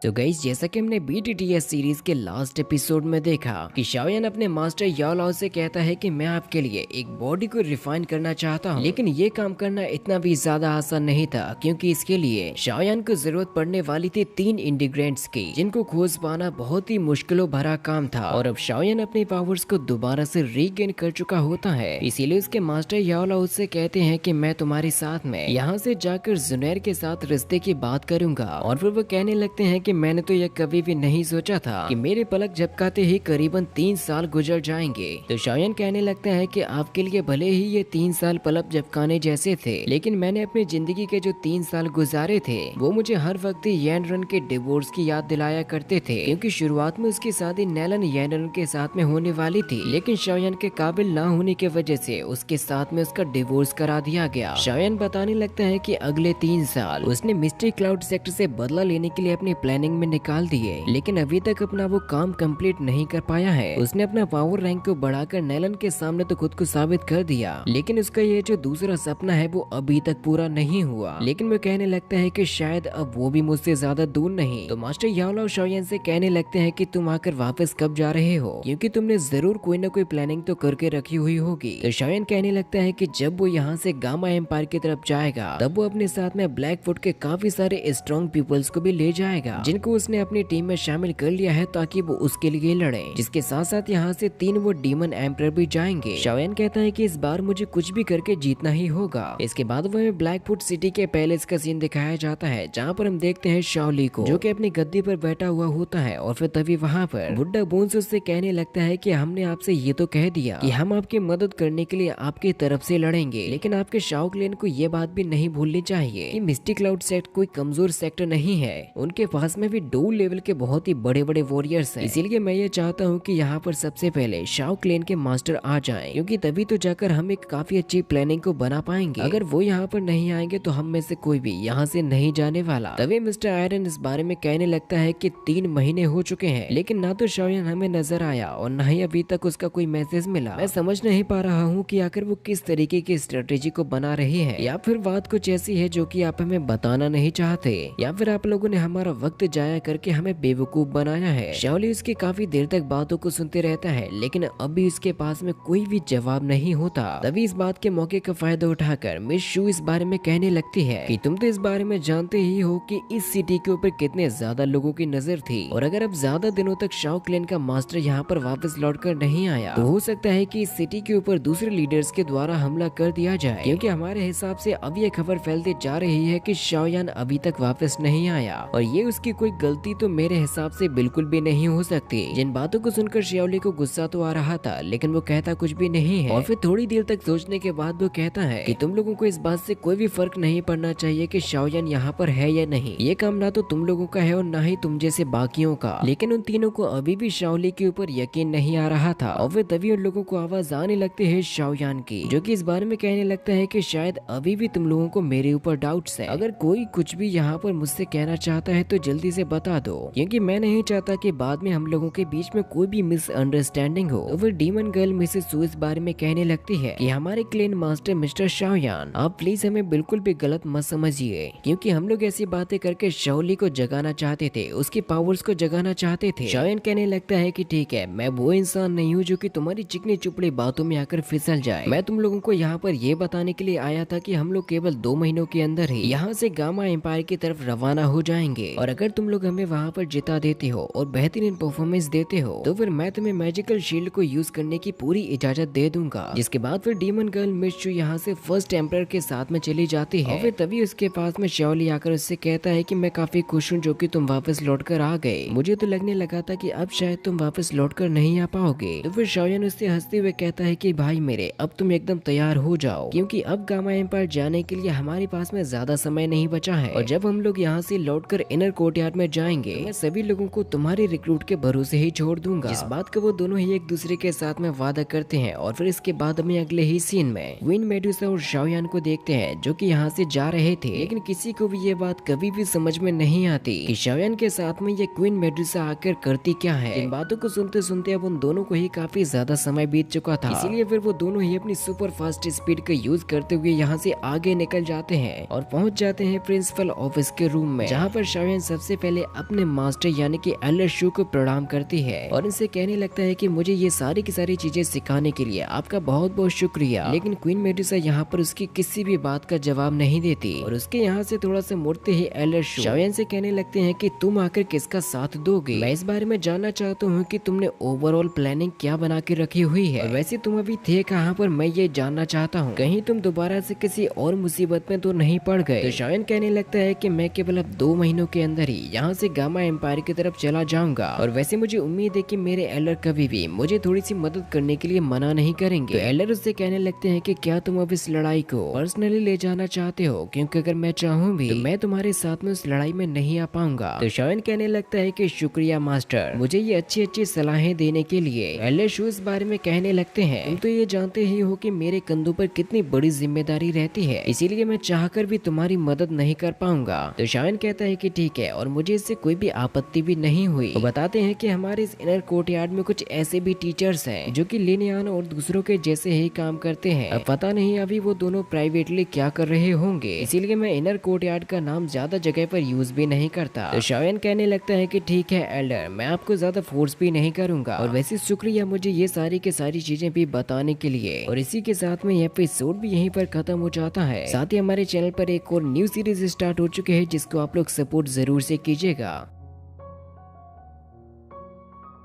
तो गाइस, जैसा कि हमने BTTS सीरीज के लास्ट एपिसोड में देखा कि शाओयान अपने मास्टर याओ लाओ से कहता है कि मैं आपके लिए एक बॉडी को रिफाइन करना चाहता हूँ, लेकिन ये काम करना इतना भी ज्यादा आसान नहीं था क्योंकि इसके लिए शाओयान को जरूरत पड़ने वाली थी 3 इंग्रेडिएंट्स की, जिनको खोज पाना बहुत ही मुश्किलों भरा काम था। और अब शाओयान अपनी पावर्स को दोबारा से रीगेन कर चुका होता है, इसीलिए उसके मास्टर याओ लाओ से कहते हैं कि मैं तुम्हारे साथ में यहाँ से जाकर जुनैर के साथ रिश्ते की बात करूंगा। और फिर वो कहने लगते हैं कि मैंने तो यह कभी भी नहीं सोचा था कि मेरे पलक झपकाते ही करीबन 3 साल गुजर जाएंगे। तो शाओयान कहने लगता है कि आपके लिए भले ही ये 3 साल पलक झपकाने जैसे थे, लेकिन मैंने अपनी जिंदगी के जो 3 साल गुजारे थे वो मुझे हर वक्त यैन रन के डिवोर्स की याद दिलाया करते थे, क्योंकि शुरुआत में उसकी शादी नैलन यैन रन के साथ में होने वाली थी, लेकिन शाओयान के काबिल ना होने की वजह से उसके साथ में उसका डिवोर्स करा दिया गया। शाओयान बताने लगता है कि अगले 3 साल उसने मिस्ट्री क्लाउड सेक्टर से बदला लेने के लिए अपनी प्लानिंग में निकाल दिए, लेकिन अभी तक अपना वो काम कंप्लीट नहीं कर पाया है। उसने अपना पावर रैंक को बढ़ाकर नैलन के सामने तो खुद को साबित कर दिया, लेकिन उसका ये जो दूसरा सपना है वो अभी तक पूरा नहीं हुआ। लेकिन वो कहने लगता है कि शायद अब वो भी मुझसे ज्यादा दूर नहीं। तो मास्टर याओ लाओ शाओयान से कहने लगते हैं कि तुम आकर वापस कब जा रहे हो, क्योंकि तुमने जरूर कोई न कोई प्लानिंग तो करके रखी हुई होगी। तो शाओयान कहने लगता है कि जब वो यहाँ से गामा एम्पायर की तरफ जाएगा तब वो अपने साथ में ब्लैक फुट के काफी सारे स्ट्रॉन्ग पीपल्स को भी ले जाएगा, जिनको उसने अपनी टीम में शामिल कर लिया है ताकि वो उसके लिए लड़े। जिसके साथ साथ यहाँ से 3 वो डीमन एम्परर भी जाएंगे। शाओयान कहता है कि इस बार मुझे कुछ भी करके जीतना ही होगा। इसके बाद वह ब्लैकफुट सिटी के पैलेस का सीन दिखाया जाता है, जहाँ पर हम देखते हैं शाओली को जो कि अपनी गद्दी पर बैठा हुआ होता है। और फिर तभी वहाँ पर बुड्ढा बोन्स उससे कहने लगता है कि हमने आपसे ये तो कह दिया कि हम आपकी मदद करने के लिए आपकी तरफ से लड़ेंगे, लेकिन आपके शाओ क्लैन को ये बात भी नहीं भूलनी चाहिए कि मिस्टी क्लाउड सेक्टर कोई कमजोर सेक्टर नहीं है। उनके पास में भी 2 लेवल के बहुत ही बड़े बड़े वॉरियर्स हैं। इसीलिए मैं ये चाहता हूँ कि यहाँ पर सबसे पहले शाओ क्लैन के मास्टर आ जाएं, क्योंकि तभी तो जाकर हम एक काफी अच्छी प्लानिंग को बना पाएंगे। अगर वो यहाँ पर नहीं आएंगे तो हम में से कोई भी यहाँ से नहीं जाने वाला। तभी मिस्टर आयरन इस बारे में कहने लगता है कि 3 महीने हो चुके हैं, लेकिन ना तो शाओयान हमें नजर आया और न ही अभी तक उसका कोई मैसेज मिला। मैं समझ नहीं पा रहा हूँ कि आखिर वो किस तरीके की स्ट्रेटेजी को बना रही है, या फिर बात कुछ ऐसी है जो कि आप हमें बताना नहीं चाहते, या फिर आप लोगों ने हमारा वक्त जाया करके हमें बेवकूफ बनाया है। शाओली उसकी काफी देर तक बातों को सुनते रहता है, लेकिन अभी उसके पास में कोई भी जवाब नहीं होता। तभी इस बात के मौके का फायदा उठाकर मिस शू इस बारे में कहने लगती है कि तुम तो इस बारे में जानते ही हो कि इस सिटी के ऊपर कितने ज्यादा लोगों की नजर थी, और अगर अब ज्यादा दिनों तक शाओ क्लैन का मास्टर यहाँ पर वापस लौटकर नहीं आया तो हो सकता है कि इस सिटी के ऊपर दूसरे लीडर्स के द्वारा हमला कर दिया जाए, क्योंकि हमारे हिसाब से अब ये खबर फैलती जा रही है कि शाओयान अभी तक वापस नहीं आया, और ये उसकी कोई गलती तो मेरे हिसाब से बिल्कुल भी नहीं हो सकती। जिन बातों को सुनकर शाओली को गुस्सा तो आ रहा था, लेकिन वो कहता कुछ भी नहीं है। और फिर थोड़ी देर तक सोचने के बाद वो कहता है कि तुम लोगों को इस बात से कोई भी फर्क नहीं पड़ना चाहिए कि शाओयान यहाँ पर है या नहीं। ये काम ना तो तुम लोगों का है और ना ही तुम जैसे बाकियों का। लेकिन उन तीनों को अभी भी शाओली के ऊपर यकीन नहीं आ रहा था, और फिर तभी उन लोगों को आवाज आने लगती है शाओयान की, जो कि इस बारे में कहने लगता है कि शायद अभी भी तुम लोगों को मेरे ऊपर डाउट्स है। अगर कोई कुछ भी यहाँ पर मुझसे कहना चाहता है तो जल्दी से बता दो, क्योंकि मैं नहीं चाहता कि बाद में हम लोगों के बीच में कोई भी मिसअंडरस्टैंडिंग हो। तो फिर डीमन गर्ल मिसेस सू इस बारे में कहने लगती है कि हमारे क्लेन मास्टर मिस्टर शाओयान, आप प्लीज हमें बिल्कुल भी गलत मत समझिए, क्योंकि हम लोग ऐसी बातें करके शाओली को जगाना चाहते थे, उसकी पावर्स को जगाना चाहते थे। शाओयान कहने लगता है कि ठीक है, मैं वो इंसान नहीं हूँ जो कि तुम्हारी चिकनी चुपड़ी बातों में आकर फिसल जाए। मैं तुम लोगों को यहाँ पर ये बताने के लिए आया था कि हम लोग केवल 2 महीनों के अंदर ही यहाँ से गामा एम्पायर की तरफ रवाना हो जाएंगे, और अगर तुम लोग हमें वहाँ पर जिता देते हो और बेहतरीन परफॉर्मेंस देते हो तो फिर मैं तुम्हें मैजिकल शील्ड को यूज करने की पूरी इजाजत दे दूंगा। जिसके बाद फिर डीमन गर्ल मिस शू यहाँ से फर्स्ट एम्परर के साथ में चली जाती है, और फिर तभी उसके पास में शाओली आकर उससे कहता है कि मैं काफी खुश हूँ जो कि तुम वापस लौट कर आ गए। मुझे तो लगने लगा था कि अब शायद तुम वापस लौट कर नहीं आ पाओगे। तो फिर शाओयान उससे हंसते हुए कहता है कि भाई मेरे, अब तुम एकदम तैयार हो जाओ, क्योंकि अब गामा एम्पायर जाने के लिए हमारे पास में ज्यादा समय नहीं बचा है, और जब हम लोग यहाँ से लौटकर इनर कोर्टयार्ड में जाएंगे तो मैं सभी लोगों को तुम्हारे रिक्रूट के भरोसे ही छोड़ दूंगा। इस बात का वो दोनों ही एक दूसरे के साथ में वादा करते हैं, और फिर इसके बाद हमें अगले ही सीन में क्वीन मेडुसा और शाओयान को देखते हैं जो कि यहाँ से जा रहे थे, लेकिन किसी को भी ये बात कभी भी समझ में नहीं आती कि शाओयान के साथ में ये क्वीन मेडुसा आकर करती क्या है। इन बातों को सुनते सुनते अब उन दोनों को ही काफी ज्यादा समय बीत चुका था, इसीलिए फिर वो दोनों ही अपनी सुपर फास्ट स्पीड का यूज करते हुए यहाँ से आगे निकल जाते हैं और पहुँच जाते हैं प्रिंसिपल ऑफिस के रूम में, जहाँ पर शाओयान सबसे सबसे पहले अपने मास्टर यानी कि एल्डर शू को प्रणाम करती है और इनसे कहने लगता है कि मुझे ये सारी की सारी चीजें सिखाने के लिए आपका बहुत बहुत शुक्रिया। लेकिन क्वीन मेडुसा यहाँ पर उसकी किसी भी बात का जवाब नहीं देती और उसके यहाँ से थोड़ा सा मुड़ते ही एल्डर शू शाओयान से कहने लगते हैं कि तुम आकर किसका साथ दोगे। मैं इस बारे में जानना चाहता हूँ कि तुमने ओवरऑल प्लानिंग क्या बना के रखी हुई है। वैसे तुम अभी थे कहाँ पर, मैं ये जानना चाहता हूँ, कहीं तुम दोबारा से किसी और मुसीबत में तो नहीं पड़ गए। तो शाओयान कहने लगता है कि मैं केवल अब 2 महीनों के अंदर ही यहाँ से गामा एम्पायर की तरफ चला जाऊंगा और वैसे मुझे उम्मीद है कि मेरे एल्डर कभी भी मुझे थोड़ी सी मदद करने के लिए मना नहीं करेंगे। तो एल्डर उससे कहने लगते हैं कि क्या तुम अब इस लड़ाई को पर्सनली ले जाना चाहते हो, क्योंकि अगर मैं चाहूँ भी तो मैं तुम्हारे साथ में उस लड़ाई में नहीं आ पाऊंगा। तो शाओयान कहने लगता है कि शुक्रिया मास्टर, मुझे ये अच्छी अच्छी सलाहें देने के लिए। एल्डर शू इस बारे में कहने लगते हैं तुम तो ये जानते ही हो कि मेरे कंधों पर कितनी बड़ी जिम्मेदारी रहती है, इसीलिए मैं चाहकर भी तुम्हारी मदद नहीं कर पाऊंगा। तो शाओयान कहता है कि ठीक है और मुझे इससे कोई भी आपत्ति भी नहीं हुई। वो बताते हैं कि हमारे इस इनर कोर्टयार्ड में कुछ ऐसे भी टीचर्स हैं जो कि लिनयान और दूसरों के जैसे ही काम करते हैं। अब पता नहीं अभी वो दोनों प्राइवेटली क्या कर रहे होंगे, इसीलिए मैं इनर कोर्टयार्ड का नाम ज्यादा जगह पर यूज भी नहीं करता। तो शाओयान कहने लगता है कि ठीक है एल्डर, मैं आपको ज्यादा फोर्स भी नहीं करूंगा और वैसे शुक्रिया मुझे ये सारी की सारी चीजें भी बताने के लिए। और इसी के साथ में एपिसोड भी यहीं पर खत्म हो जाता है। साथ ही हमारे चैनल पर एक और न्यू सीरीज स्टार्ट हो चुके हैं जिसको आप लोग सपोर्ट जरूर से कीजिएगा।